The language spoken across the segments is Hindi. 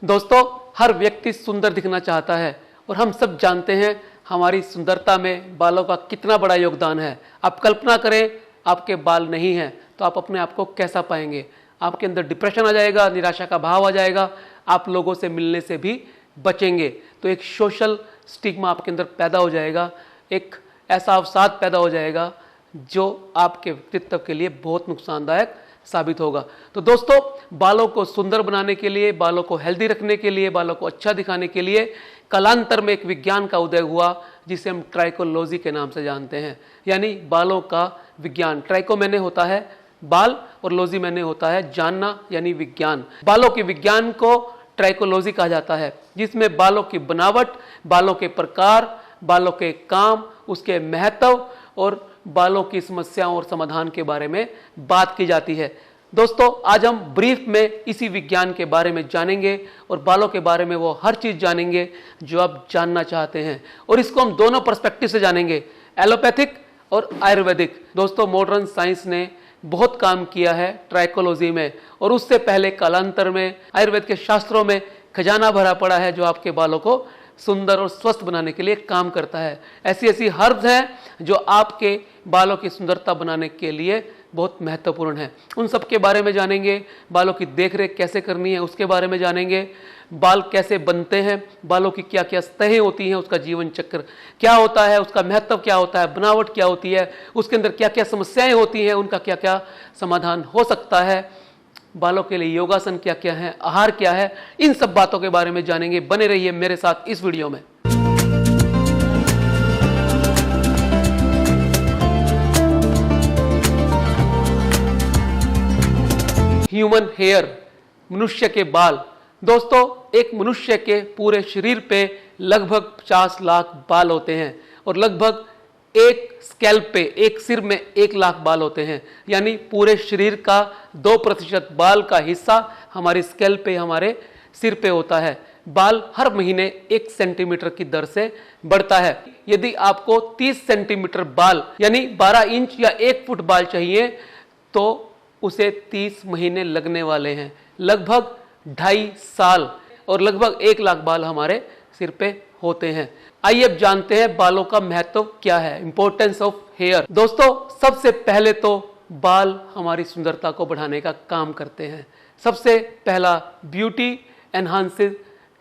दोस्तों, हर व्यक्ति सुंदर दिखना चाहता है और हम सब जानते हैं हमारी सुंदरता में बालों का कितना बड़ा योगदान है। आप कल्पना करें, आपके बाल नहीं हैं तो आप अपने आप को कैसा पाएंगे। आपके अंदर डिप्रेशन आ जाएगा, निराशा का भाव आ जाएगा, आप लोगों से मिलने से भी बचेंगे। तो एक सोशल स्टिग्मा आपके अंदर पैदा हो जाएगा, एक ऐसा अवसाद पैदा हो जाएगा जो आपके व्यक्तित्व के लिए बहुत नुकसानदायक साबित होगा। तो दोस्तों, बालों को सुंदर बनाने के लिए, बालों को हेल्दी रखने के लिए, बालों को अच्छा दिखाने के लिए कालांतर में एक विज्ञान का उदय हुआ जिसे हम ट्राइकोलॉजी के नाम से जानते हैं, यानी बालों का विज्ञान। ट्राइको मैंने होता है बाल और लॉजी मैंने होता है जानना यानी विज्ञान। बालों के विज्ञान को ट्राइकोलॉजी कहा जाता है, जिसमें बालों की बनावट, बालों के प्रकार, बालों के काम, उसके महत्व और बालों की समस्याओं और समाधान के बारे में बात की जाती है। दोस्तों, आज हम ब्रीफ में इसी विज्ञान के बारे में जानेंगे और बालों के बारे में वो हर चीज़ जानेंगे जो आप जानना चाहते हैं, और इसको हम दोनों पर्सपेक्टिव से जानेंगे, एलोपैथिक और आयुर्वेदिक। दोस्तों, मॉडर्न साइंस ने बहुत काम किया है ट्राइकोलॉजी में, और उससे पहले कालांतर में आयुर्वेद के शास्त्रों में खजाना भरा पड़ा है जो आपके बालों को सुंदर और स्वस्थ बनाने के लिए काम करता है। ऐसी ऐसी हर्ब्स हैं जो आपके बालों की सुंदरता बनाने के लिए बहुत महत्वपूर्ण है। उन सब के बारे में जानेंगे। बालों की देखरेख कैसे करनी है उसके बारे में जानेंगे। बाल कैसे बनते हैं, बालों की क्या क्या सतहें होती हैं, उसका जीवन चक्र क्या होता है, उसका महत्व क्या होता है, बनावट क्या होती है, उसके अंदर क्या क्या समस्याएं होती हैं, उनका क्या क्या समाधान हो सकता है, बालों के लिए योगासन क्या क्या है, आहार क्या है, इन सब बातों के बारे में जानेंगे। बने रहिए मेरे साथ इस वीडियो में। ह्यूमन हेयर, मनुष्य के बाल। दोस्तों, एक मनुष्य के पूरे शरीर पे लगभग 50 लाख बाल होते हैं और लगभग एक स्कैल्प पे, एक सिर में 1 लाख बाल होते हैं, यानी पूरे शरीर का 2% बाल का हिस्सा हमारी स्कैल्प पे, हमारे सिर पे होता है। बाल हर महीने 1 सेंटीमीटर की दर से बढ़ता है। यदि आपको 30 सेंटीमीटर बाल यानी 12 इंच या 1 फुट बाल चाहिए तो उसे 30 महीने लगने वाले हैं, लगभग 2.5 साल, और लगभग 1 लाख बाल हमारे सिर पे होते हैं। आइए अब जानते हैं बालों का महत्व क्या है, इंपॉर्टेंस ऑफ हेयर। दोस्तों, सबसे पहले तो बाल हमारी सुंदरता को बढ़ाने का काम करते हैं। सबसे पहला, beauty enhances,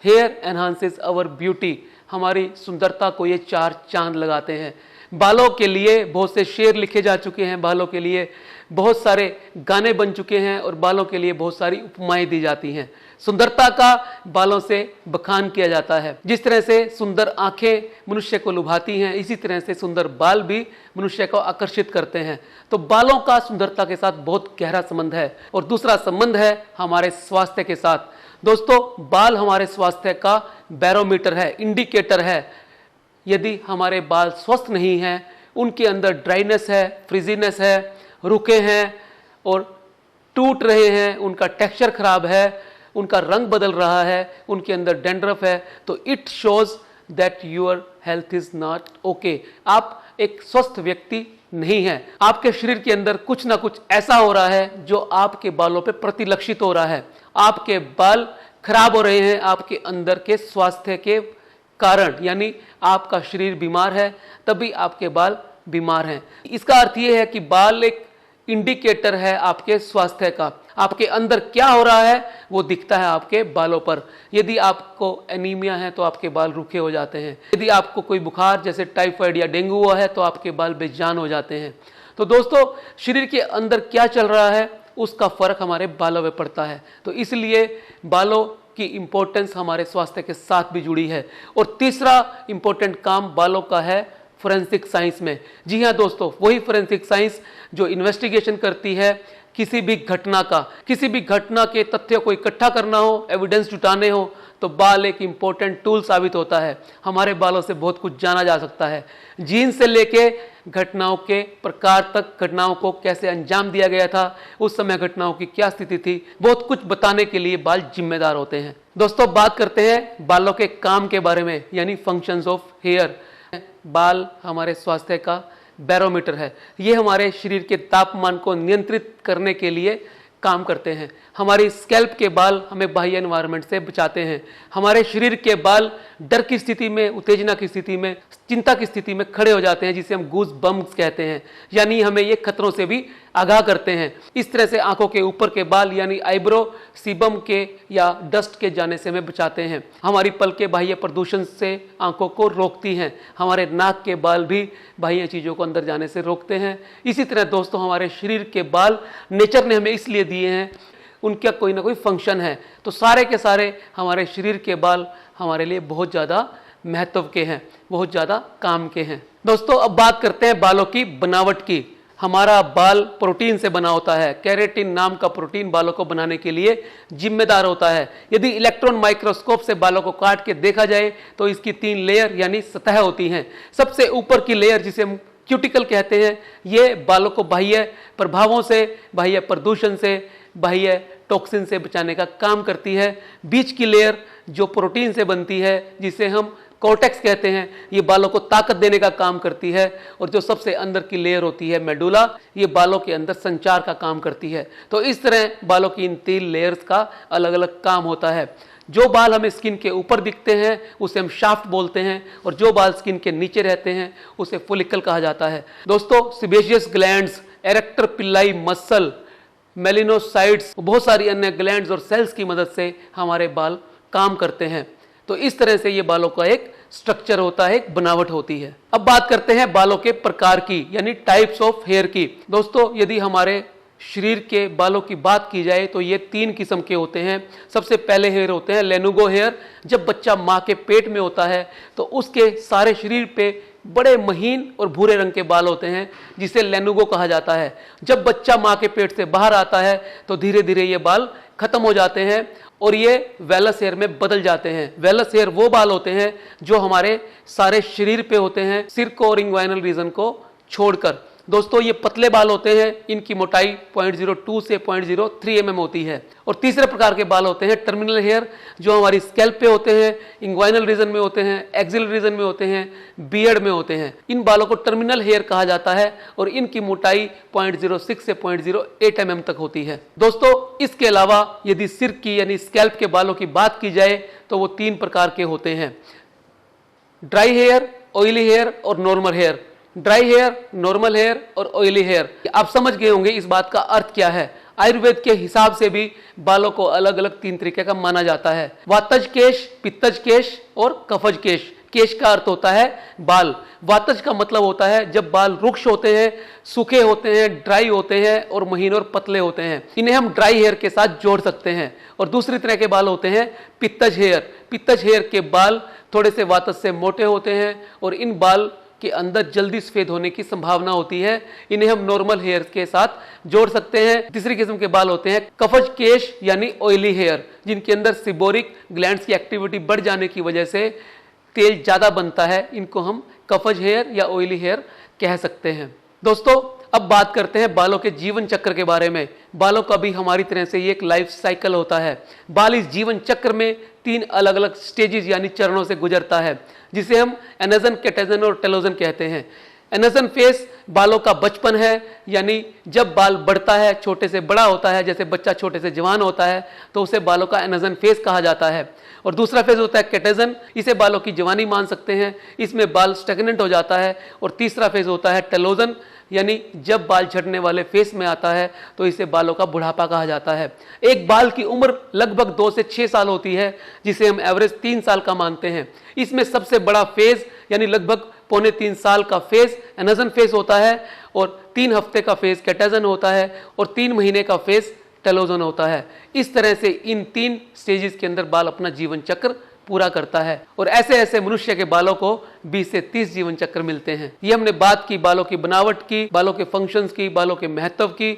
hair enhances our beauty. हमारी सुंदरता को ये 4 चांद लगाते हैं। बालों के लिए बहुत से शेर लिखे जा चुके हैं, बालों के लिए बहुत सारे गाने बन चुके हैं और बालों के लिए बहुत सारी उपमाएं दी जाती हैं। सुंदरता का बालों से बखान किया जाता है। जिस तरह से सुंदर आंखें मनुष्य को लुभाती हैं, इसी तरह से सुंदर बाल भी मनुष्य को आकर्षित करते हैं। तो बालों का सुंदरता के साथ बहुत गहरा संबंध है। और दूसरा संबंध है हमारे स्वास्थ्य के साथ। दोस्तों, बाल हमारे स्वास्थ्य का बैरोमीटर है, इंडिकेटर है। यदि हमारे बाल स्वस्थ नहीं हैं, उनके अंदर ड्राइनेस है, फ्रिजीनेस है, रुके हैं और टूट रहे हैं, उनका टेक्सचर खराब है, उनका रंग बदल रहा है, उनके अंदर डैंड्रफ है, तो it shows that your health is not okay. आप एक स्वस्थ व्यक्ति नहीं है। आपके शरीर के अंदर कुछ ना कुछ ऐसा हो रहा है जो आपके बालों पे प्रतिलक्षित हो रहा है। आपके बाल खराब हो रहे हैं आपके अंदर के स्वास्थ्य के कारण, यानी आपका शरीर बीमार है तभी आपके बाल बीमार हैं। इसका अर्थ यह है कि बाल एक इंडिकेटर है आपके स्वास्थ्य का। आपके अंदर क्या हो रहा है वो दिखता है आपके बालों पर। यदि आपको एनीमिया है तो आपके बाल रूखे हो जाते हैं। यदि आपको कोई बुखार जैसे टाइफाइड या डेंगू हुआ है तो आपके बाल बेजान हो जाते हैं। तो दोस्तों, शरीर के अंदर क्या चल रहा है उसका फर्क हमारे बालों में पड़ता है। तो इसलिए बालों की इंपॉर्टेंस हमारे स्वास्थ्य के साथ भी जुड़ी है। और तीसरा इंपॉर्टेंट काम बालों का है फोरेंसिक साइंस में। जी हाँ दोस्तों, वही फोरेंसिक साइंस जो इन्वेस्टिगेशन करती है किसी भी घटना का, किसी भी घटना के तथ्यों को इकट्ठा करना हो, एविडेंस जुटाने हो, तो बाल एक इंपॉर्टेंट टूल साबित होता है। हमारे बालों से बहुत कुछ जाना जा सकता है, जीन से लेके घटनाओं के प्रकार तक, घटनाओं को कैसे अंजाम दिया गया था, उस समय घटनाओं की क्या स्थिति थी, बहुत कुछ बताने के लिए बाल जिम्मेदार होते हैं। दोस्तों, बात करते हैं बालों के काम के बारे में, यानी फंक्शंस ऑफ हेयर। बाल हमारे स्वास्थ्य का बैरोमीटर है। ये हमारे शरीर के तापमान को नियंत्रित करने के लिए काम करते हैं। हमारी स्कैल्प के बाल हमें बाह्य एनवायरनमेंट से बचाते हैं। हमारे शरीर के बाल डर की स्थिति में, उत्तेजना की स्थिति में, चिंता की स्थिति में खड़े हो जाते हैं, जिसे हम गूज बम्स कहते हैं, यानी हमें ये खतरों से भी आगाह करते हैं। इस तरह से आंखों के ऊपर के बाल यानी आईब्रो सीबम के या डस्ट के जाने से हमें बचाते हैं। हमारी पलकें बाह्य प्रदूषण से आंखों को रोकती हैं। हमारे नाक के बाल भी बाह्य चीज़ों को अंदर जाने से रोकते हैं। इसी तरह दोस्तों, हमारे शरीर के बाल नेचर ने हमें इसलिए दिए हैं, उनका कोई ना कोई फंक्शन है। तो सारे के सारे हमारे शरीर के बाल हमारे लिए बहुत ज़्यादा महत्व के हैं, बहुत ज़्यादा काम के हैं। दोस्तों, अब बात करते हैं बालों की बनावट की। हमारा बाल प्रोटीन से बना होता है। केराटिन नाम का प्रोटीन बालों को बनाने के लिए जिम्मेदार होता है। यदि इलेक्ट्रॉन माइक्रोस्कोप से बालों को काट के देखा जाए तो इसकी 3 लेयर यानी सतह होती हैं। सबसे ऊपर की लेयर, जिसे हम क्यूटिकल कहते हैं, ये बालों को बाह्य प्रभावों से, बाह्य प्रदूषण से, बाह्य टॉक्सिन से बचाने का काम करती है। बीच की लेयर जो प्रोटीन से बनती है, जिसे हम कॉर्टेक्स कहते हैं, ये बालों को ताकत देने का काम करती है। और जो सबसे अंदर की लेयर होती है मेडुला, ये बालों के अंदर संचार का काम करती है। तो इस तरह बालों की इन 3 लेयर्स का अलग अलग काम होता है। जो बाल हमें स्किन के ऊपर दिखते हैं उसे हम शाफ्ट बोलते हैं, और जो बाल स्किन के नीचे रहते हैं उसे फोलिकल कहा जाता है। दोस्तों, sebaceous glands, erector pili muscle, melanocytes, बहुत सारी अन्य ग्लैंड्स और सेल्स की मदद से हमारे बाल काम करते हैं। तो इस तरह से ये बालों का एक स्ट्रक्चर होता है, एक बनावट होती है। अब बात करते हैं बालों के प्रकार की, यानी टाइप्स ऑफ हेयर की। दोस्तों, यदि हमारे शरीर के बालों की बात की जाए तो ये 3 किस्म के होते हैं। सबसे पहले हेयर होते हैं लेनुगो हेयर। जब बच्चा माँ के पेट में होता है तो उसके सारे शरीर पे बड़े महीन और भूरे रंग के बाल होते हैं, जिसे लेनुगो कहा जाता है। जब बच्चा माँ के पेट से बाहर आता है तो धीरे धीरे ये बाल खत्म हो जाते हैं और ये वेलस हेयर में बदल जाते हैं। वेलस हेयर वो बाल होते हैं जो हमारे सारे शरीर पे होते हैं, सिर को और इंग्वाइनल रीजन को छोड़कर। दोस्तों, ये पतले बाल होते हैं, इनकी मोटाई 0.02 से 0.03 mm होती है। और तीसरे प्रकार के बाल होते हैं टर्मिनल हेयर, जो हमारी स्कैल्प पे होते हैं, इंग्वाइनल रीजन में होते हैं, एक्सिल रीजन में होते हैं, बियर्ड में होते हैं। इन बालों को टर्मिनल हेयर कहा जाता है और इनकी मोटाई 0.06 से 0.08 mm तक होती है। दोस्तों, इसके अलावा यदि सिर की यानी स्कैल्प के बालों की बात की जाए तो वो 3 प्रकार के होते हैं: ड्राई हेयर, ऑयली हेयर और normal hair. Dry hair, normal hair और ऑयली हेयर, आप समझ गए होंगे इस बात का अर्थ क्या है। आयुर्वेद के हिसाब से भी बालों को अलग अलग 3 तरीके का माना जाता है: वातज केश, पित्तज केश और कफज केश। केश का अर्थ होता है बाल। वातज का मतलब होता है जब बाल रुक्ष होते हैं, सूखे होते हैं, ड्राई होते हैं और महीन और पतले होते हैं। इन्हें हम ड्राई हेयर के साथ जोड़ सकते हैं। और दूसरी तरह के बाल होते हैं पित्तज हेयर। पित्तज हेयर के बाल थोड़े से वातज से मोटे होते हैं और इन बाल के अंदर जल्दी सफेद होने की संभावना होती है। इन्हें हम नॉर्मल हेयर के साथ जोड़ सकते हैं। तीसरी किस्म के बाल होते हैं कफज केश यानी ऑयली हेयर, जिनके अंदर सिबोरिक ग्लैंड्स की एक्टिविटी बढ़ जाने की वजह से तेल ज्यादा बनता है। इनको हम कफज हेयर या ऑयली हेयर कह सकते हैं। दोस्तों, अब बात करते हैं बालों के जीवन चक्र के बारे में। बालों का भी हमारी तरह से ये एक लाइफ साइकिल होता है। बाल इस जीवन चक्र में 3 अलग अलग स्टेजेस यानी चरणों से गुजरता है, जिसे हम एनाजन, केटाजन और टेलोजन कहते हैं। एनाजन फेस बालों का बचपन है, यानी जब बाल बढ़ता है, छोटे से बड़ा होता है, जैसे बच्चा छोटे से जवान होता है तो उसे बालों का एनाजन फेस कहा जाता है। और दूसरा फेज होता है केटाजन, इसे बालों की जवानी मान सकते हैं, इसमें बाल स्टैग्नेंट हो जाता है। और तीसरा फेज होता है टेलोजन, यानी जब बाल झड़ने वाले फेस में आता है तो इसे बालों का बुढ़ापा कहा जाता है। एक बाल की उम्र लगभग 2 से 6 साल होती है, जिसे हम एवरेज 3 साल का मानते हैं। इसमें सबसे बड़ा फेज यानी लगभग 2.25 साल का फेज एनाजन फेज होता है और 3 हफ्ते का फेज केटाजन होता है और 3 महीने का फेज टेलोजन होता है। इस तरह से इन 3 स्टेजेस के अंदर बाल अपना जीवन चक्र पूरा करता है। और ऐसे ऐसे मनुष्य के बालों को 20 से 30 जीवन चक्र मिलते हैं। ये हमने बात की बालों की बनावट की, बालों के फंक्शंस की, बालों के महत्व की,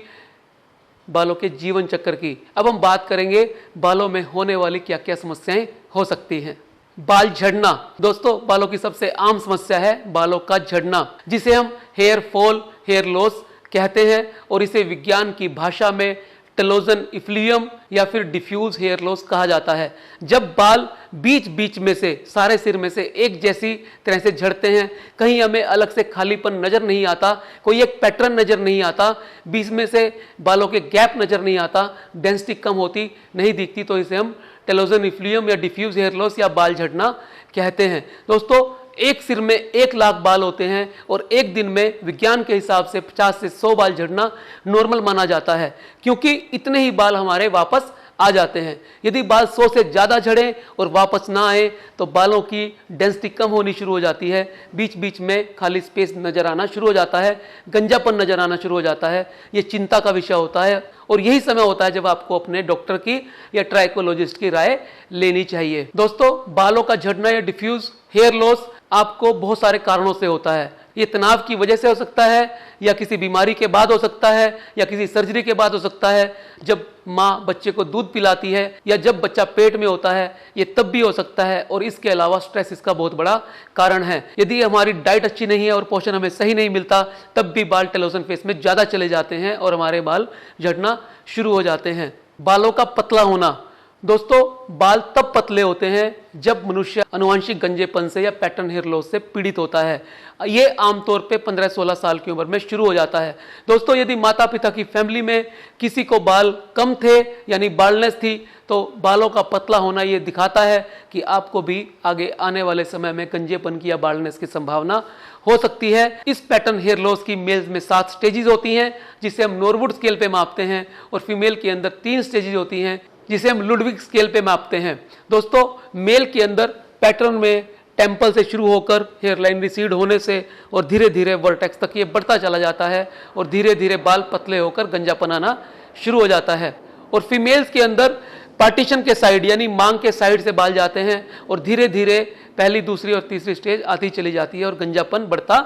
बालों के जीवन चक्र की। अब हम बात करेंगे बालों में होने वाली क्या क्या समस्याएं हो सकती हैं। बाल झड़ना। दोस्तों, बालों की सबसे आम समस्या है बालों का झड़ना, जिसे हम हेयर फॉल, हेयर लॉस कहते हैं और इसे विज्ञान की भाषा में टेलोजन इफ्लूयम या फिर डिफ्यूज हेयर लॉस कहा जाता है। जब बाल बीच बीच में से सारे सिर में से एक जैसी तरह से झड़ते हैं, कहीं हमें अलग से खालीपन नजर नहीं आता, कोई एक पैटर्न नजर नहीं आता, बीच में से बालों के गैप नजर नहीं आता, डेंसिटी कम होती नहीं दिखती, तो इसे हम टेलोजन इफ्लूयम या डिफ्यूज हेयर लॉस या बाल झड़ना कहते हैं। दोस्तों, एक सिर में 1 लाख बाल होते हैं और एक दिन में विज्ञान के हिसाब से 50 से 100 बाल झड़ना नॉर्मल माना जाता है, क्योंकि इतने ही बाल हमारे वापस आ जाते हैं। यदि बाल 100 से ज़्यादा झड़ें और वापस ना आए तो बालों की डेंसिटी कम होनी शुरू हो जाती है, बीच बीच में खाली स्पेस नजर आना शुरू हो जाता है, गंजापन नजर आना शुरू हो जाता है। ये चिंता का विषय होता है और यही समय होता है जब आपको अपने डॉक्टर की या ट्राइकोलॉजिस्ट की राय लेनी चाहिए। दोस्तों, बालों का झड़ना या डिफ्यूज हेयर लॉस आपको बहुत सारे कारणों से होता है। ये तनाव की वजह से हो सकता है, या किसी बीमारी के बाद हो सकता है, या किसी सर्जरी के बाद हो सकता है, जब माँ बच्चे को दूध पिलाती है, या जब बच्चा पेट में होता है, ये तब भी हो सकता है। और इसके अलावा स्ट्रेस इसका बहुत बड़ा कारण है। यदि हमारी डाइट अच्छी नहीं है और पोषण हमें सही नहीं मिलता, तब भी बाल टेलोजन फेस में ज़्यादा चले जाते हैं और हमारे बाल झड़ना शुरू हो जाते हैं। बालों का पतला होना। दोस्तों, बाल तब पतले होते हैं जब मनुष्य अनुवांशिक गंजेपन से या पैटर्न हेयर लॉस से पीड़ित होता है। ये आमतौर पे 15-16 साल की उम्र में शुरू हो जाता है। दोस्तों, यदि माता पिता की फैमिली में किसी को बाल कम थे यानी बालनेस थी, तो बालों का पतला होना ये दिखाता है कि आपको भी आगे आने वाले समय में गंजेपन की या बालनेस की संभावना हो सकती है। इस पैटर्न हेयर लॉस की मेल्स में 7 स्टेजेस होती हैं, जिसे हम नॉरवुड स्केल पे मापते हैं, और फीमेल के अंदर 3 स्टेजेस होती हैं, जिसे हम लुडविग स्केल पे मापते हैं। दोस्तों, मेल के अंदर पैटर्न में टेम्पल से शुरू होकर हेयर लाइन रिसीड होने से और धीरे धीरे वर्टेक्स तक ये बढ़ता चला जाता है और धीरे धीरे बाल पतले होकर गंजापन आना शुरू हो जाता है। और फीमेल्स के अंदर पार्टीशन के साइड यानी मांग के साइड से बाल जाते हैं और धीरे धीरे पहली, दूसरी और तीसरी स्टेज आती चली जाती है और गंजापन बढ़ता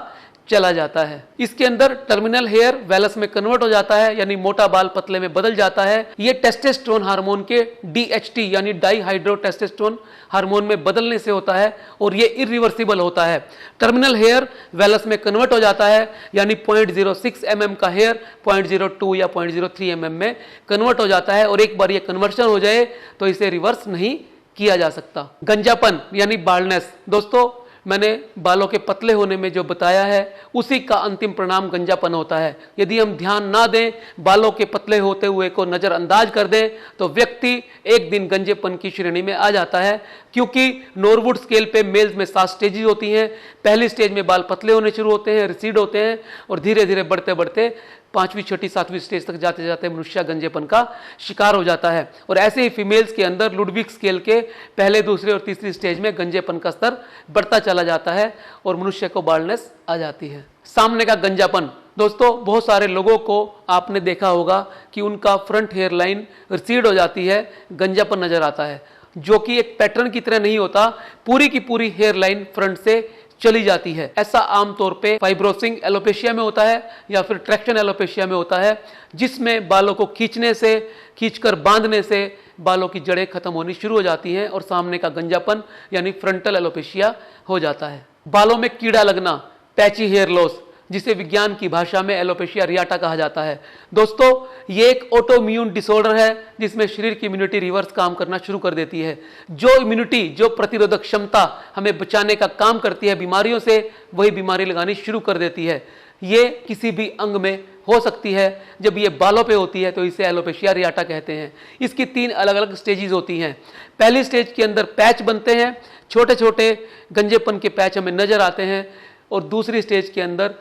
चला जाता है। इसके अंदर टर्मिनल हेयर वेलस में कन्वर्ट हो जाता है, यानी मोटा बाल पतले में बदल जाता है। ये टेस्टोस्टेरोन हार्मोन के DHT यानी डाईहाइड्रोटेस्टोस्टेरोन हार्मोन में बदलने से होता है और ये इरिवर्सिबल होता है। टर्मिनल हेयर वेलस में कन्वर्ट हो जाता है, यानी 0.06 mm का हेयर 0.02 या 0.03 mm में कन्वर्ट हो जाता है, और एक बार ये कन्वर्शन हो जाए तो इसे रिवर्स नहीं किया जा सकता। गंजापन यानी बाल्डनेस। दोस्तों, मैंने बालों के पतले होने में जो बताया है, उसी का अंतिम परिणाम गंजापन होता है। यदि हम ध्यान ना दें, बालों के पतले होते हुए को नज़रअंदाज कर दें, तो व्यक्ति एक दिन गंजेपन की श्रेणी में आ जाता है। क्योंकि नॉरवुड स्केल पे मेल्स में 7 स्टेजेस होती हैं। पहली स्टेज में बाल पतले होने शुरू होते हैं, रिसीड होते हैं, और धीरे धीरे बढ़ते बढ़ते 5वीं, 6ठी, 7वीं स्टेज तक जाते जाते मनुष्य गंजेपन का शिकार हो जाता है। और ऐसे ही फीमेल्स के अंदर लुडविग स्केल के पहले, दूसरे और तीसरी स्टेज में गंजेपन का स्तर बढ़ता चला जाता है और मनुष्य को बाल्डनेस आ जाती है। सामने का गंजापन। दोस्तों, बहुत सारे लोगों को आपने देखा होगा कि उनका फ्रंट हेयर लाइन रिसीड हो जाती है, गंजापन नजर आता है, जो कि एक पैटर्न की तरह नहीं होता। पूरी की पूरी हेयर लाइन फ्रंट से चली जाती है। ऐसा आमतौर पे फाइब्रोसिंग एलोपेशिया में होता है या फिर ट्रैक्शन एलोपेशिया में होता है, जिसमें बालों को खींचकर बांधने से बालों की जड़ें खत्म होनी शुरू हो जाती हैं और सामने का गंजापन यानी फ्रंटल एलोपेशिया हो जाता है। बालों में कीड़ा लगना, पैची हेयर लॉस, जिसे विज्ञान की भाषा में एलोपेशिया रियाटा कहा जाता है। दोस्तों, ये एक ऑटोइम्यून डिसऑर्डर है जिसमें शरीर की इम्यूनिटी रिवर्स काम करना शुरू कर देती है। जो इम्यूनिटी, जो प्रतिरोधक क्षमता हमें बचाने का काम करती है बीमारियों से, वही बीमारी लगानी शुरू कर देती है। ये किसी भी अंग में हो सकती है। जब ये बालों पे होती है तो इसे एलोपेशिया रियाटा कहते हैं। इसकी 3 अलग अलग स्टेजेस होती हैं। पहली स्टेज के अंदर पैच बनते हैं, छोटे छोटे गंजेपन के पैच हमें नजर आते हैं, और दूसरी स्टेज के अंदर,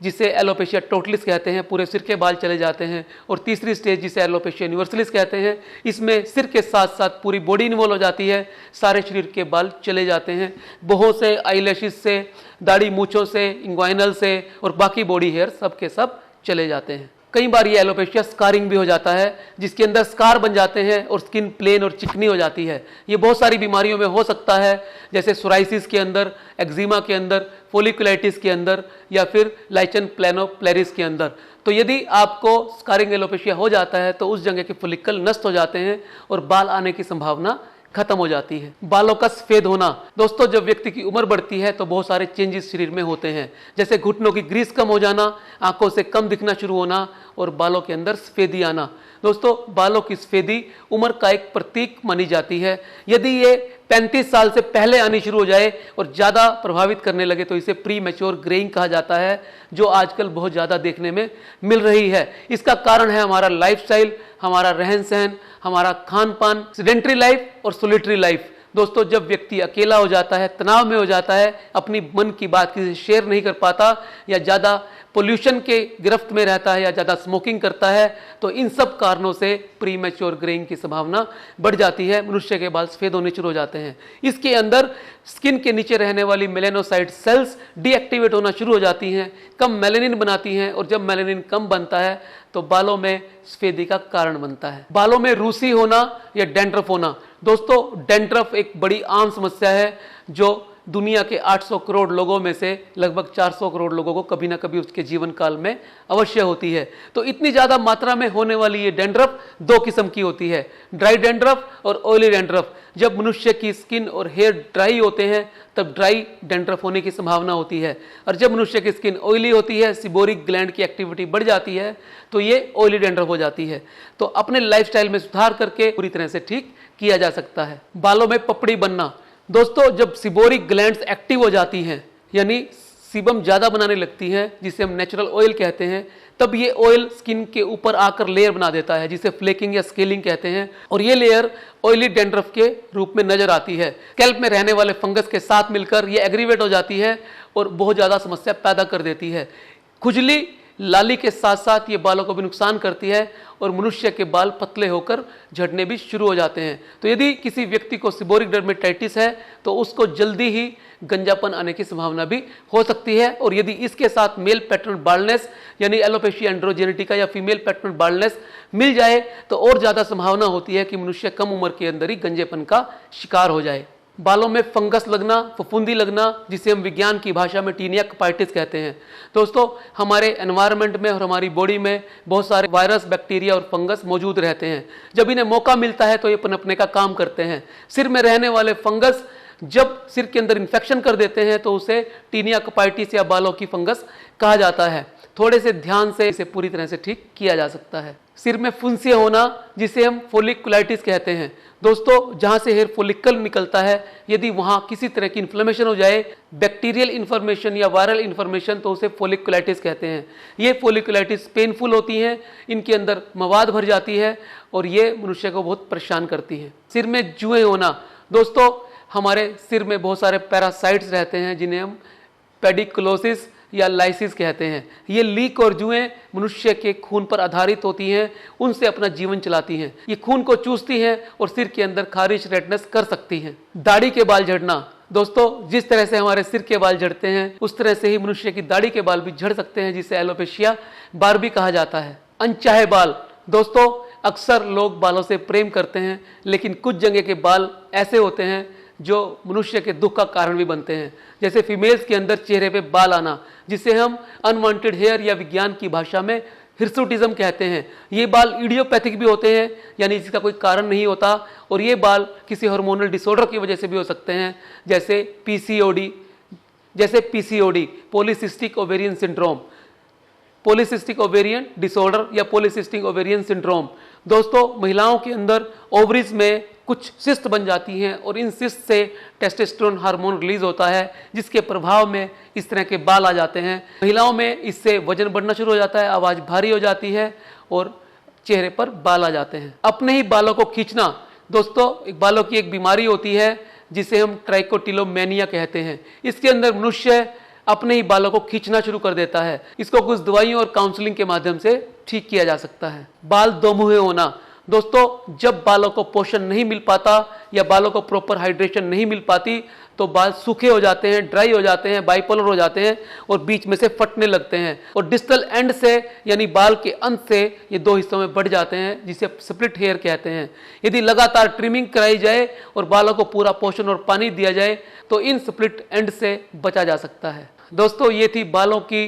जिसे एलोपेशिया टोटलिस कहते हैं, पूरे सिर के बाल चले जाते हैं, और तीसरी स्टेज जिसे एलोपेशिया यूनिवर्सलिस कहते हैं, इसमें सिर के साथ साथ पूरी बॉडी इन्वॉल्व हो जाती है, सारे शरीर के बाल चले जाते हैं, बहुओं से, आईलैशेस से, दाढ़ी मूंछों से, इंग्वाइनल से, और बाकी बॉडी हेयर सब के सब चले जाते हैं। कई बार ये एलोपेशिया स्कारिंग भी हो जाता है, जिसके अंदर स्कार बन जाते हैं और स्किन प्लेन और चिकनी हो जाती है। ये बहुत सारी बीमारियों में हो सकता है, जैसे सोराइसिस के अंदर, एक्जिमा के अंदर, फोलिकुलाइटिस के अंदर, या फिर लाइचन प्लानोप्लेरिस के अंदर। तो यदि आपको स्कारिंग एलोपेशिया हो जाता है तो उस जगह के फोलिकल नष्ट हो जाते हैं और बाल आने की संभावना खत्म हो जाती है। बालों का सफेद होना, दोस्तों जब व्यक्ति की उम्र बढ़ती है तो बहुत सारे चेंजेस शरीर में होते हैं, जैसे घुटनों की ग्रीस कम हो जाना, आंखों से कम दिखना शुरू होना और बालों के अंदर सफेदी आना। दोस्तों बालों की सफेदी उम्र का एक प्रतीक मानी जाती है। यदि ये 35 साल से पहले आनी शुरू हो जाए और ज़्यादा प्रभावित करने लगे तो इसे प्री मैच्योर ग्रेइंग कहा जाता है, जो आजकल बहुत ज़्यादा देखने में मिल रही है। इसका कारण है हमारा लाइफस्टाइल, हमारा रहन सहन, हमारा खान पान, सेडेंटरी लाइफ और सोलिटरी लाइफ। दोस्तों जब व्यक्ति अकेला हो जाता है, तनाव में हो जाता है, अपनी मन की बात किसी से शेयर नहीं कर पाता, या ज़्यादा पोल्यूशन के गिरफ्त में रहता है, या ज़्यादा स्मोकिंग करता है, तो इन सब कारणों से प्री मैच्योर ग्रेइंग की संभावना बढ़ जाती है। मनुष्य के बाल सफ़ेद होने शुरू हो जाते हैं। इसके अंदर स्किन के नीचे रहने वाली मेलेनोसाइट सेल्स डीएक्टिवेट होना शुरू हो जाती हैं, कम मेलेनिन बनाती हैं, और जब मेलेनिन कम बनता है तो बालों में सफेदी का कारण बनता है। बालों में रूसी होना या डैंड्रफ होना, दोस्तों डैंड्रफ एक बड़ी आम समस्या है जो दुनिया के 800 करोड़ लोगों में से लगभग 400 करोड़ लोगों को कभी ना कभी उसके जीवन काल में अवश्य होती है। तो इतनी ज़्यादा मात्रा में होने वाली ये डैंड्रफ दो किस्म की होती है, ड्राई डैंड्रफ और ऑयली डैंड्रफ। जब मनुष्य की स्किन और हेयर ड्राई होते हैं तब ड्राई डैंड्रफ होने की संभावना होती है, और जब मनुष्य की स्किन ऑयली होती है, सिबोरिक ग्लैंड की एक्टिविटी बढ़ जाती है, तो ये ऑयली डैंड्रफ हो जाती है। तो अपने लाइफस्टाइल में सुधार करके पूरी तरह से ठीक किया जा सकता है। बालों में पपड़ी बनना, दोस्तों जब सिबोरिक ग्लैंड्स एक्टिव हो जाती हैं, यानी सीबम ज़्यादा बनाने लगती हैं, जिसे हम नेचुरल ऑयल कहते हैं, तब ये ऑयल स्किन के ऊपर आकर लेयर बना देता है, जिसे फ्लेकिंग या स्केलिंग कहते हैं, और ये लेयर ऑयली डैंड्रफ के रूप में नजर आती है। स्कैल्प में रहने वाले फंगस के साथ मिलकर ये एग्रीवेट हो जाती है और बहुत ज़्यादा समस्या पैदा कर देती है। खुजली, लाली के साथ साथ ये बालों को भी नुकसान करती है और मनुष्य के बाल पतले होकर झड़ने भी शुरू हो जाते हैं। तो यदि किसी व्यक्ति को सिबोरिक डर्मेटाइटिस है तो उसको जल्दी ही गंजापन आने की संभावना भी हो सकती है, और यदि इसके साथ मेल पैटर्न बाल्डनेस यानी एलोपेशिया एंड्रोजेनिटिका या फीमेल पैटर्न बाल्डनेस मिल जाए तो और ज़्यादा संभावना होती है कि मनुष्य कम उम्र के अंदर ही गंजेपन का शिकार हो जाए। बालों में फंगस लगना, फफूंदी लगना, जिसे हम विज्ञान की भाषा में टीनिया कपाइटिस कहते हैं। दोस्तों हमारे एनवायरनमेंट में और हमारी बॉडी में बहुत सारे वायरस, बैक्टीरिया और फंगस मौजूद रहते हैं। जब इन्हें मौका मिलता है तो ये पनपने का काम करते हैं। सिर में रहने वाले फंगस जब सिर के अंदर इन्फेक्शन कर देते हैं तो उसे टीनिया कपाइटिस या बालों की फंगस कहा जाता है। थोड़े से ध्यान से इसे पूरी तरह से ठीक किया जा सकता है। सिर में फुंसिया होना, जिसे हम फोलिकुलाइटिस कहते हैं। दोस्तों जहां से हेयर फॉलिकल निकलता है, यदि वहां किसी तरह की इन्फ्लेमेशन हो जाए, बैक्टीरियल इन्फॉर्मेशन या वायरल इन्फॉर्मेशन, तो उसे फोलिकुलाइटिस कहते हैं। ये फोलिकुलाइटिस पेनफुल होती हैं, इनके अंदर मवाद भर जाती है और ये मनुष्य को बहुत परेशान करती है। सिर में जुएं होना, दोस्तों हमारे सिर में बहुत सारे पैरासाइट्स रहते हैं जिन्हें हम पेडिकुलोसिस या लाइसिस कहते हैं। ये लीक और जुएं मनुष्य के खून पर आधारित होती हैं, उनसे अपना जीवन चलाती हैं। ये खून को चूसती हैं और सिर के अंदर खारिश, रेडनेस कर सकती हैं। दाढ़ी के बाल झड़ना, दोस्तों जिस तरह से हमारे सिर के बाल झड़ते हैं उस तरह से ही मनुष्य की दाढ़ी के बाल भी झड़ सकते हैं, जिसे एलोपेशिया बार्बी कहा जाता है। अनचाहे बाल, दोस्तों अक्सर लोग बालों से प्रेम करते हैं, लेकिन कुछ जगह के बाल ऐसे होते हैं जो मनुष्य के दुख का कारण भी बनते हैं, जैसे फीमेल्स के अंदर चेहरे पे बाल आना, जिसे हम अनवांटेड हेयर या विज्ञान की भाषा में हिर्सुटिज्म कहते हैं। ये बाल इडियोपैथिक भी होते हैं, यानी इसका कोई कारण नहीं होता, और ये बाल किसी हार्मोनल डिसऑर्डर की वजह से भी हो सकते हैं, जैसे PCOD, polycystic ovarian syndrome, polycystic ovarian disorder या पॉलीसिस्टिक ओवेरियन सिंड्रोम। दोस्तों महिलाओं के अंदर ओवरीज में कुछ सिस्ट बन जाती हैं और इन सिस्ट से टेस्टोस्टेरोन हार्मोन रिलीज होता है, जिसके प्रभाव में इस तरह के बाल आ जाते हैं। महिलाओं में इससे वजन बढ़ना शुरू हो जाता है, आवाज़ भारी हो जाती है और चेहरे पर बाल आ जाते हैं। अपने ही बालों को खींचना, दोस्तों बालों की एक बीमारी होती है जिसे हम ट्राइकोटिलोमेनिया कहते हैं। इसके अंदर मनुष्य अपने ही बालों को खींचना शुरू कर देता है। इसको कुछ दवाइयों और काउंसलिंग के माध्यम से ठीक किया जा सकता है। बाल दोमुहे होना, दोस्तों जब बालों को पोषण नहीं मिल पाता या बालों को प्रॉपर हाइड्रेशन नहीं मिल पाती तो बाल सूखे हो जाते हैं, ड्राई हो जाते हैं, बाइपोलर हो जाते हैं और बीच में से फटने लगते हैं, और डिस्टल एंड से यानी बाल के अंत से ये दो हिस्सों में बढ़ जाते हैं, जिसे स्प्लिट हेयर कहते हैं। यदि लगातार ट्रिमिंग कराई जाए और बालों को पूरा पोषण और पानी दिया जाए तो इन स्प्लिट एंड से बचा जा सकता है। दोस्तों ये थी बालों की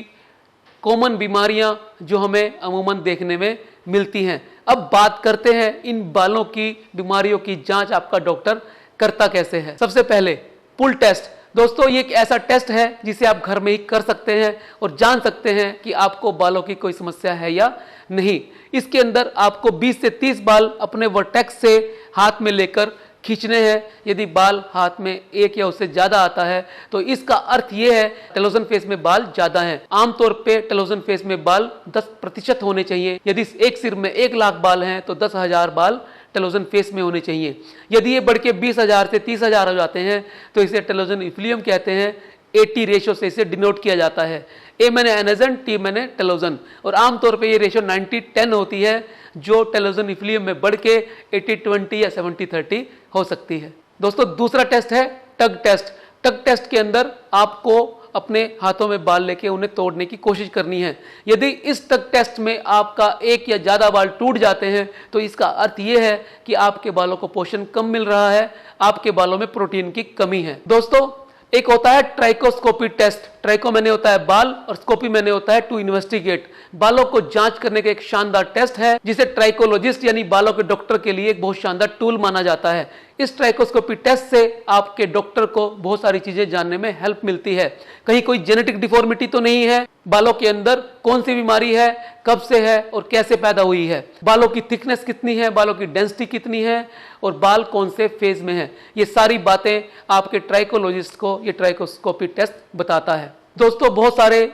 कॉमन बीमारियां जो हमें अमूमन देखने में मिलती हैं। अब बात करते हैं इन बालों की बीमारियों की जांच आपका डॉक्टर करता कैसे है। सबसे पहले पुल टेस्ट। दोस्तों ये एक ऐसा टेस्ट है जिसे आप घर में ही कर सकते हैं और जान सकते हैं कि आपको बालों की कोई समस्या है या नहीं। इसके अंदर आपको 20 से 30 बाल अपने वर्टेक्स से हाथ में लेकर खींचने हैं। यदि बाल हाथ में एक या उससे ज्यादा आता है तो इसका अर्थ यह है टेलोजन फेस में बाल ज्यादा हैं। आमतौर पे टेलोजन फेस में बाल 10% होने चाहिए। यदि एक सिर में 1 लाख बाल हैं तो 10,000 बाल टेलोजन फेस में होने चाहिए। यदि ये बढ़ के 20,000 से 30,000 हो जाते हैं तो इसे टेलोजन इफ्लियम कहते हैं। 80 रेशो से इसे डिनोट किया जाता है। ए मैंने एनाजन, टी मैंने टेलोजन, और आमतौर पे ये रेशो 90-10 होती है जो टेलोजन इफ्लियम में बढ़ के 80-20 या 70-30 हो सकती है। दोस्तों दूसरा टेस्ट है टग टेस्ट। टग टेस्ट के अंदर आपको अपने हाथों में बाल लेके उन्हें तोड़ने की कोशिश करनी है। यदि इस टग टेस्ट में आपका एक या ज्यादा बाल टूट जाते हैं तो इसका अर्थ यह है कि आपके बालों को पोषण कम मिल रहा है, आपके बालों में प्रोटीन की कमी है। दोस्तों एक होता है ट्राइकोस्कोपी टेस्ट। ट्राइको मैंने होता है बाल और स्कोपी मैंने होता है टू इन्वेस्टिगेट। बालों को जांच करने का एक शानदार टेस्ट है जिसे ट्राइकोलॉजिस्ट यानी बालों के डॉक्टर के लिए एक बहुत शानदार टूल माना जाता है। इस ट्राइकोस्कोपी टेस्ट से आपके डॉक्टर को बहुत सारी चीजें जानने में हेल्प मिलती है। कहीं कोई जेनेटिक डिफॉर्मिटी तो नहीं है, बालों के अंदर कौन सी बीमारी है, कब से है और कैसे पैदा हुई है, बालों की थिकनेस कितनी है, बालों की डेंसिटी कितनी है और बाल कौन से फेज में है, ये सारी बातें आपके ट्राइकोलॉजिस्ट को ये ट्राइकोस्कोपी टेस्ट बताता है। दोस्तों बहुत सारे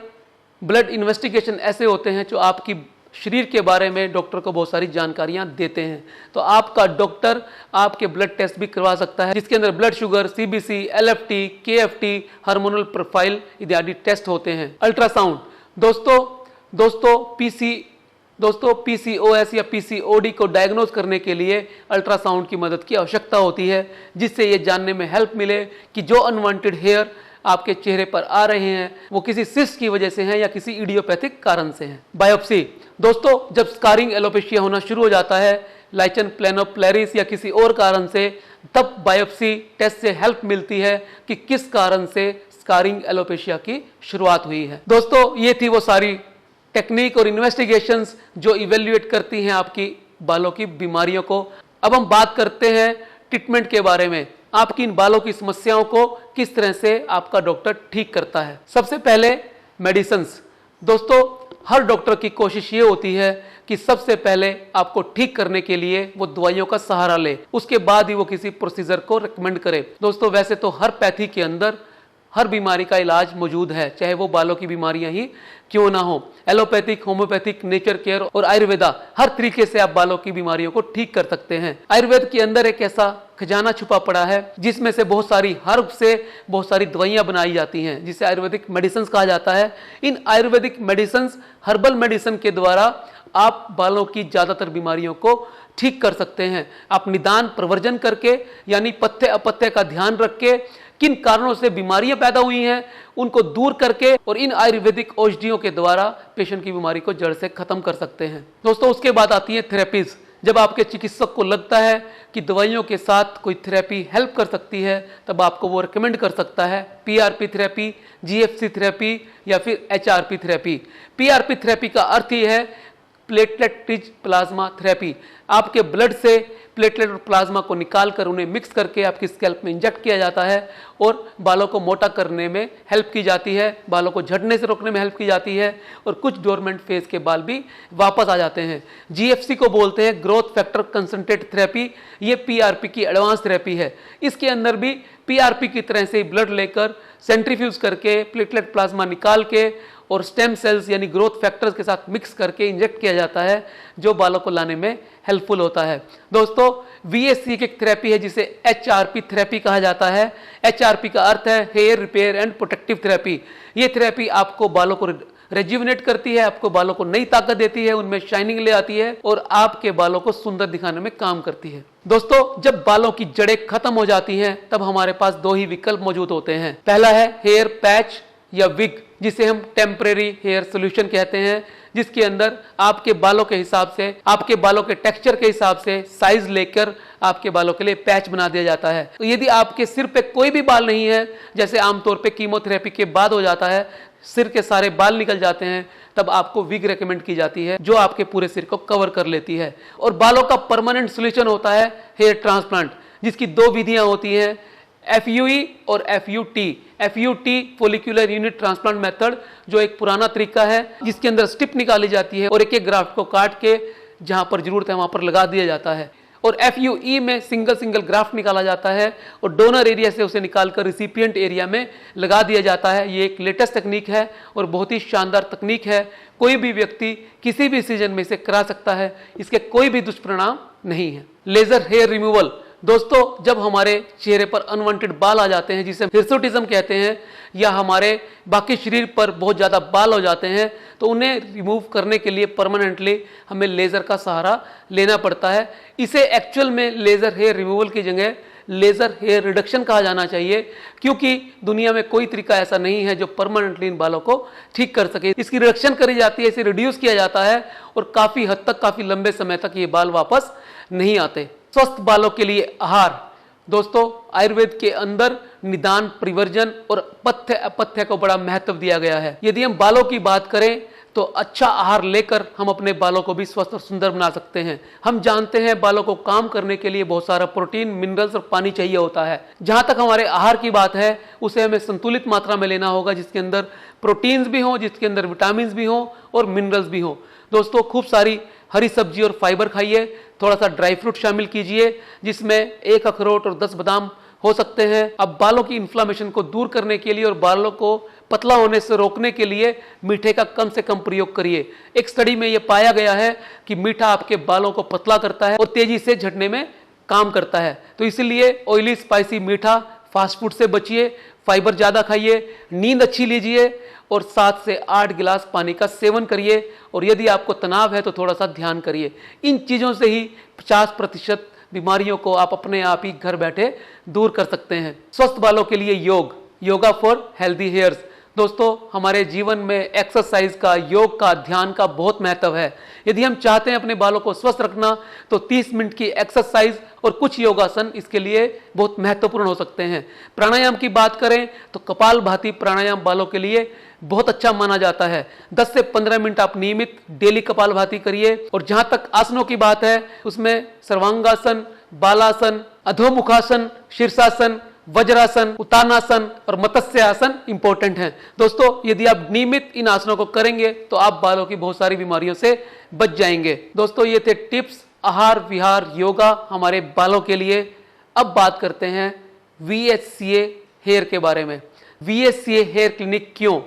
ब्लड इन्वेस्टिगेशन ऐसे होते हैं जो आपकी शरीर के बारे में डॉक्टर को बहुत सारी जानकारियां देते हैं। तो आपका डॉक्टर आपके ब्लड टेस्ट भी करवा सकता है जिसके अंदर blood sugar, CBC, LFT, KFT, hormonal profile इत्यादि टेस्ट होते हैं। अल्ट्रासाउंड। दोस्तों पीसीओएस या पीसीओडी को डायग्नोज करने के लिए अल्ट्रासाउंड की मदद की आवश्यकता होती है जिससे ये जानने में हेल्प मिले कि जो अनवांटेड हेयर आपके चेहरे पर आ रहे हैं वो किसी सिस्ट की वजह से हैं या किसी इडियोपैथिक कारण से हैं। बायोप्सी। दोस्तों जब स्कारिंग एलोपेशिया होना शुरू हो जाता है लाइचन प्लेनोप्लेरिस या किसी और कारण से, तब बायोप्सी टेस्ट से हेल्प मिलती है कि किस कारण से स्कारिंग एलोपेशिया की शुरुआत हुई है। दोस्तों ये थी वो सारी टेक्निक और इन्वेस्टिगेशंस जो इवेल्युएट करती हैं आपकी बालों की बीमारियों को। अब हम बात करते हैं ट्रीटमेंट के बारे में। आपकी इन बालों की समस्याओं को किस तरह से आपका डॉक्टर ठीक करता है। सबसे पहले मेडिसिन्स। दोस्तों हर डॉक्टर की कोशिश ये होती है कि सबसे पहले आपको ठीक करने के लिए वो दवाइयों का सहारा ले, उसके बाद ही वो किसी प्रोसीजर को रिकमेंड करे। दोस्तों वैसे तो हर पैथी के अंदर हर बीमारी का इलाज मौजूद है, चाहे वो बालों की बीमारियां ही क्यों ना हो। एलोपैथिक, होम्योपैथिक, नेचर केयर और आयुर्वेदा, हर तरीके से आप बालों की बीमारियों को ठीक कर सकते हैं। आयुर्वेद के अंदर एक ऐसा खजाना छुपा पड़ा है जिसमें से बहुत सारी हर्ब से बहुत सारी दवाइयां बनाई जाती हैं जिसे आयुर्वेदिक मेडिसिन कहा जाता है। इन आयुर्वेदिक मेडिसिन, हर्बल मेडिसिन के द्वारा आप बालों की ज्यादातर बीमारियों को ठीक कर सकते हैं। आप निदान प्रवर्जन करके यानी पथ्य अपथ्य का ध्यान रख के किन कारणों से बीमारियां पैदा हुई हैं उनको दूर करके और इन आयुर्वेदिक औषधियों के द्वारा पेशेंट की बीमारी को जड़ से खत्म कर सकते हैं। दोस्तों उसके बाद आती है थेरेपीज। जब आपके चिकित्सक को लगता है कि दवाइयों के साथ कोई थेरेपी हेल्प कर सकती है तब आपको वो रिकमेंड कर सकता है। पीआरपी थेरेपी, जीएफसी थेरेपी या फिर एचआरपी थेरेपी। पीआरपी थेरेपी का अर्थ ही है प्लेटलेट रिच प्लाज्मा थेरेपी। आपके ब्लड से प्लेटलेट और प्लाज्मा को निकालकर उन्हें मिक्स करके आपकी स्कैल्प में इंजेक्ट किया जाता है और बालों को मोटा करने में हेल्प की जाती है, बालों को झड़ने से रोकने में हेल्प की जाती है और कुछ डोरमेंट फेज के बाल भी वापस आ जाते हैं। जीएफसी को बोलते हैं ग्रोथ फैक्टर कंसंट्रेट थेरेपी। ये पीआरपी की एडवांस थेरेपी है। इसके अंदर भी पीआरपी की तरह से ब्लड लेकर सेंट्रीफ्यूज करके प्लेटलेट प्लाज्मा निकाल के और स्टेम सेल्स यानी ग्रोथ फैक्टर्स के साथ मिक्स करके इंजेक्ट किया जाता है जो बालों को लाने में हेल्पफुल होता है। दोस्तों वीएससी की एक थेरेपी है जिसे एचआरपी थेरेपी कहा जाता है। एचआरपी का अर्थ है hair repair and protective therapy. ये थेरेपी आपको बालों को रेजुविनेट करती है, आपको बालों को नई ताकत देती है, उनमें शाइनिंग ले आती है और आपके बालों को सुंदर दिखाने में काम करती है। दोस्तों जब बालों की जड़ें खत्म हो जाती हैं तब हमारे पास दो ही विकल्प मौजूद होते हैं। पहला है हेयर पैच या विग जिसे हम टेम्परेरी हेयर सोल्यूशन कहते हैं, जिसके अंदर आपके बालों के हिसाब से, आपके बालों के टेक्सचर के हिसाब से साइज लेकर आपके बालों के लिए पैच बना दिया जाता है। तो यदि आपके सिर पे कोई भी बाल नहीं है, जैसे आमतौर पे कीमोथेरेपी के बाद हो जाता है, सिर के सारे बाल निकल जाते हैं, तब आपको विग रेकमेंड की जाती है जो आपके पूरे सिर को कवर कर लेती है। और बालों का परमानेंट सोल्यूशन होता है हेयर ट्रांसप्लांट जिसकी दो विधियां होती हैं, FUE और FUT। FUT follicular unit transplant method, जो एक पुराना तरीका है जिसके अंदर स्टिप निकाली जाती है और एक एक ग्राफ्ट को काट के जहां पर जरूरत है वहां पर लगा दिया जाता है। और FUE में सिंगल ग्राफ्ट निकाला जाता है और डोनर एरिया से उसे निकालकर रिसिपिएंट एरिया में लगा दिया जाता है। ये एक लेटेस्ट तकनीक है और बहुत ही शानदार तकनीक है। कोई भी व्यक्ति किसी भी सीजन में इसे करा सकता है, इसके कोई भी दुष्परिणाम नहीं है। लेजर हेयर रिमूवल, दोस्तों जब हमारे चेहरे पर अनवांटेड बाल आ जाते हैं, जिसे हिर्सुटिज्म कहते हैं, या हमारे बाकी शरीर पर बहुत ज़्यादा बाल हो जाते हैं, तो उन्हें रिमूव करने के लिए परमानेंटली हमें लेज़र का सहारा लेना पड़ता है। इसे एक्चुअल में लेज़र हेयर रिमूवल की जगह लेज़र हेयर रिडक्शन कहा जाना चाहिए, क्योंकि दुनिया में कोई तरीका ऐसा नहीं है जो परमानेंटली इन बालों को ठीक कर सके। इसकी रिडक्शन करी जाती है, इसे रिड्यूस किया जाता है और काफ़ी हद तक, काफ़ी लंबे समय तक ये बाल वापस नहीं आते। स्वस्थ बालों के लिए आहार, दोस्तों आयुर्वेद के अंदर निदान, परिवर्जन और पथ्य अपथ्य को बड़ा महत्व दिया गया है। यदि हम बालों की बात करें तो अच्छा आहार लेकर हम अपने बालों को भी स्वस्थ और सुंदर बना सकते हैं। हम जानते हैं बालों को काम करने के लिए बहुत सारा प्रोटीन, मिनरल्स और पानी चाहिए होता है। जहां तक हमारे आहार की बात है, उसे हमें संतुलित मात्रा में लेना होगा, जिसके अंदर प्रोटीन्स भी हों, जिसके अंदर विटामिन भी हों और मिनरल्स भी हों। दोस्तों खूब सारी हरी सब्जी और फाइबर खाइए, थोड़ा सा ड्राई फ्रूट शामिल कीजिए, जिसमें 1 अखरोट और 10 बादाम हो सकते हैं। अब बालों की इन्फ्लामेशन को दूर करने के लिए और बालों को पतला होने से रोकने के लिए मीठे का कम से कम प्रयोग करिए। एक स्टडी में यह पाया गया है कि मीठा आपके बालों को पतला करता है और तेजी से झड़ने में काम करता है। तो इसलिए ऑयली, स्पाइसी, मीठा फास्ट फूड से बचिए, फाइबर ज़्यादा खाइए, नींद अच्छी लीजिए और 7 से 8 गिलास पानी का सेवन करिए। और यदि आपको तनाव है तो थोड़ा सा ध्यान करिए। इन चीज़ों से ही 50% बीमारियों को आप अपने आप ही घर बैठे दूर कर सकते हैं। स्वस्थ बालों के लिए योग, योगा फॉर हेल्दी हेयर्स। दोस्तों हमारे जीवन में एक्सरसाइज का, योग का, ध्यान का बहुत महत्व है। यदि हम चाहते हैं अपने बालों को स्वस्थ रखना तो 30 मिनट की एक्सरसाइज और कुछ योगासन इसके लिए बहुत महत्वपूर्ण हो सकते हैं। प्राणायाम की बात करें तो कपालभाति प्राणायाम बालों के लिए बहुत अच्छा माना जाता है। 10 से 15 मिनट आप नियमित डेली कपालभाति करिए। और जहां तक आसनों की बात है, उसमें सर्वांगासन, बालासन, अधोमुखासन, शीर्षासन, वज्रासन, उत्तानासन और मत्स्य आसन इंपॉर्टेंट हैं। दोस्तों यदि आप नियमित इन आसनों को करेंगे तो आप बालों की बहुत सारी बीमारियों से बच जाएंगे। दोस्तों ये थे टिप्स आहार, विहार, योगा हमारे बालों के लिए। अब बात करते हैं VSCA हेयर के बारे में। VSCA हेयर क्लिनिक क्यों?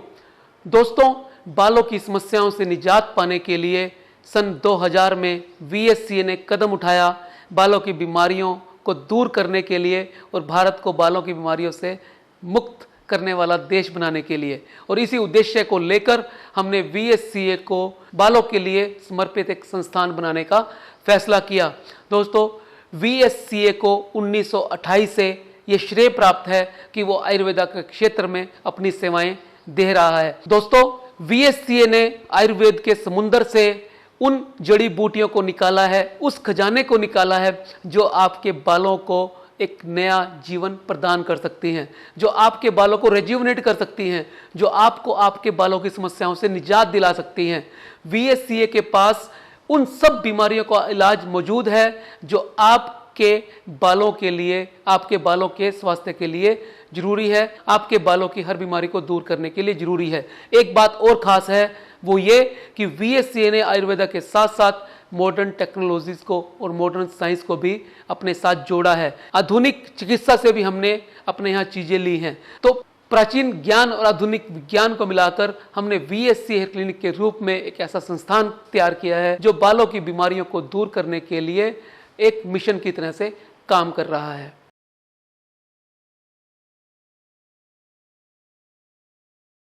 दोस्तों बालों की समस्याओं से निजात पाने के लिए सन 2000 में VSCA ने कदम उठाया, बालों की बीमारियों को दूर करने के लिए और भारत को बालों की बीमारियों से मुक्त करने वाला देश बनाने के लिए। और इसी उद्देश्य को लेकर हमने VSCA को बालों के लिए समर्पित एक संस्थान बनाने का फैसला किया। दोस्तों VSCA को 1928 से ये श्रेय प्राप्त है कि वो आयुर्वेदा के क्षेत्र में अपनी सेवाएं दे रहा है। दोस्तों VSCA ने आयुर्वेद के समुंदर से उन जड़ी बूटियों को निकाला है, उस खजाने को निकाला है जो आपके बालों को एक नया जीवन प्रदान कर सकती हैं, जो आपके बालों को रेज्यूवनेट कर सकती हैं, जो आपको आपके बालों की समस्याओं से निजात दिला सकती हैं। VSCA के पास उन सब बीमारियों का इलाज मौजूद है जो आपके बालों के लिए, आपके बालों के स्वास्थ्य के लिए जरूरी है, आपके बालों की हर बीमारी को दूर करने के लिए जरूरी है। एक बात और खास है, वो ये कि VSCA ने आयुर्वेदा के साथ साथ मॉडर्न टेक्नोलॉजीज को और मॉडर्न साइंस को भी अपने साथ जोड़ा है। आधुनिक चिकित्सा से भी हमने अपने यहाँ चीजें ली हैं। तो प्राचीन ज्ञान और आधुनिक विज्ञान को मिलाकर हमने VSCA हेयर क्लिनिक के रूप में एक ऐसा संस्थान तैयार किया है जो बालों की बीमारियों को दूर करने के लिए एक मिशन की तरह से काम कर रहा है।